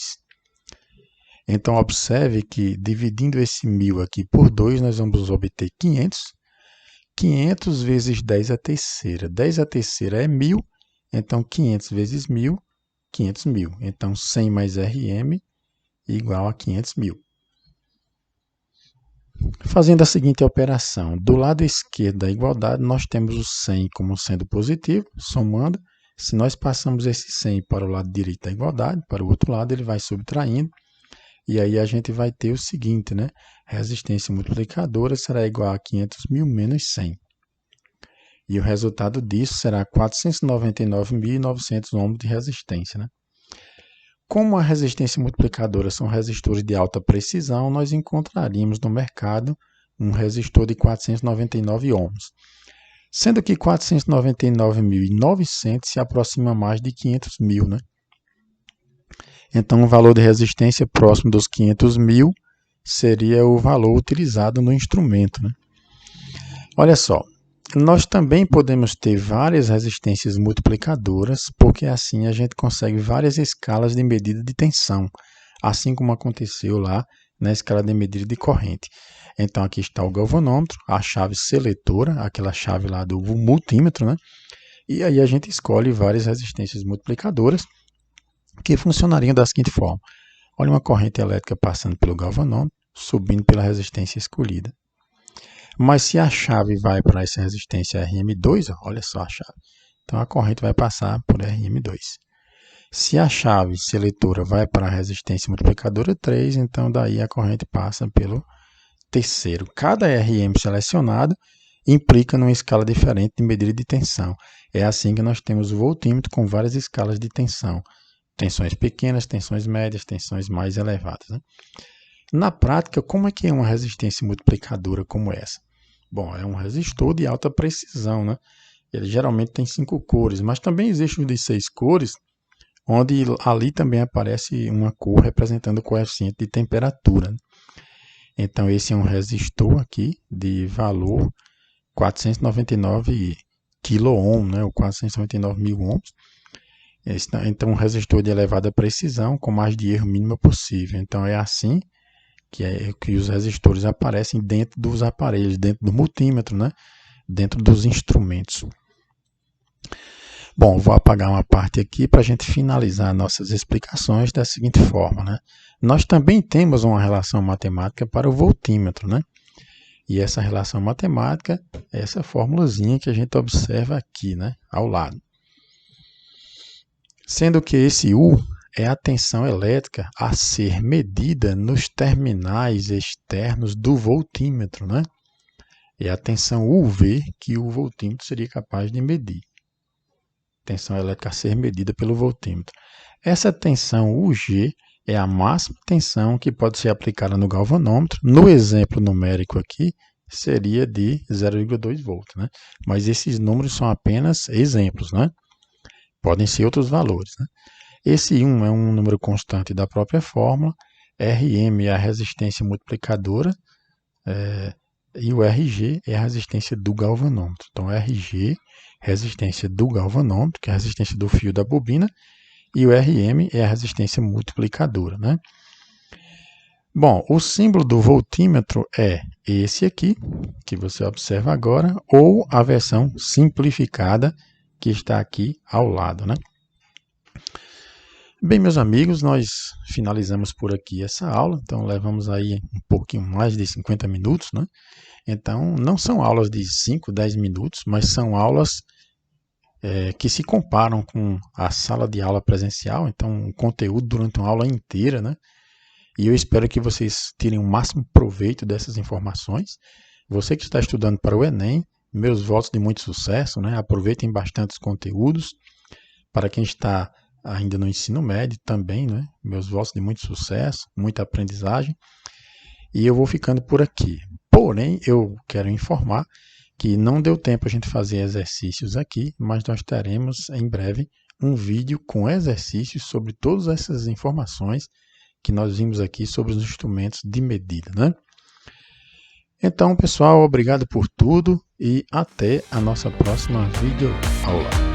Então, observe que dividindo esse 1000 aqui por 2, nós vamos obter 500. 500 vezes 10 a terceira. 10 a terceira é 1000, então 500 vezes 1000, 500 mil. Então 100 mais Rm igual a 500 mil. Fazendo a seguinte operação, do lado esquerdo da igualdade nós temos o 100 como sendo positivo, somando. Se nós passamos esse 100 para o lado direito da igualdade, para o outro lado ele vai subtraindo. E aí a gente vai ter o seguinte, né? Resistência multiplicadora será igual a 500 mil menos 100. E o resultado disso será 499.900 ohms de resistência, né? Como a resistência multiplicadora são resistores de alta precisão, nós encontraríamos no mercado um resistor de 499 ohms. Sendo que 499.900 se aproxima mais de 500 mil, né? Então, o valor de resistência próximo dos 500 mil seria o valor utilizado no instrumento, né? Olha só, nós também podemos ter várias resistências multiplicadoras, porque assim a gente consegue várias escalas de medida de tensão, assim como aconteceu lá na escala de medida de corrente. Então, aqui está o galvanômetro, a chave seletora, aquela chave lá do multímetro, né? E aí a gente escolhe várias resistências multiplicadoras, que funcionariam da seguinte forma. Olha uma corrente elétrica passando pelo galvanômetro, subindo pela resistência escolhida. Mas se a chave vai para essa resistência Rm2, olha só a chave. Então a corrente vai passar por Rm2. Se a chave seletora vai para a resistência multiplicadora 3, então daí a corrente passa pelo terceiro. Cada Rm selecionado implica numa escala diferente de medida de tensão. É assim que nós temos o voltímetro com várias escalas de tensão. Tensões pequenas, tensões médias, tensões mais elevadas, né? Na prática, como é que é uma resistência multiplicadora como essa? Bom, é um resistor de alta precisão, né? Ele geralmente tem 5 cores, mas também existe o de 6 cores, onde ali também aparece uma cor representando o coeficiente de temperatura, né? Então, esse é um resistor aqui de valor 499 kΩ, né? Ou 499 mil ohms. Então, um resistor de elevada precisão com margem de erro mínima possível. Então, é assim que os resistores aparecem dentro dos aparelhos, dentro do multímetro, né? Dentro dos instrumentos. Bom, vou apagar uma parte aqui para a gente finalizar nossas explicações da seguinte forma, né? Nós também temos uma relação matemática para o voltímetro, né? E essa relação matemática é essa formulazinha que a gente observa aqui, né? Ao lado. Sendo que esse U é a tensão elétrica a ser medida nos terminais externos do voltímetro, né? É a tensão UV que o voltímetro seria capaz de medir. Tensão elétrica a ser medida pelo voltímetro. Essa tensão UG é a máxima tensão que pode ser aplicada no galvanômetro. No exemplo numérico aqui, seria de 0,2 volts, né? Mas esses números são apenas exemplos, né? Podem ser outros valores, né? Esse 1 é um número constante da própria fórmula, Rm é a resistência multiplicadora, e o Rg é a resistência do galvanômetro. Então, Rg, resistência do galvanômetro, que é a resistência do fio da bobina, e o Rm é a resistência multiplicadora, né? Bom, o símbolo do voltímetro é esse aqui, que você observa agora, ou a versão simplificada, que está aqui ao lado, né? Bem, meus amigos, nós finalizamos por aqui essa aula, então levamos aí um pouquinho mais de 50 minutos, né? Então, não são aulas de 5, 10 minutos, mas são aulas que se comparam com a sala de aula presencial, então o conteúdo durante uma aula inteira, né? E eu espero que vocês tirem o máximo proveito dessas informações. Você que está estudando para o Enem, meus votos de muito sucesso, né? Aproveitem bastante os conteúdos. Para quem está ainda no ensino médio também, né? Meus votos de muito sucesso, muita aprendizagem. E eu vou ficando por aqui. Porém, eu quero informar que não deu tempo a gente fazer exercícios aqui, mas nós teremos em breve um vídeo com exercícios sobre todas essas informações que nós vimos aqui sobre os instrumentos de medida, né? Então, pessoal, obrigado por tudo e até a nossa próxima videoaula.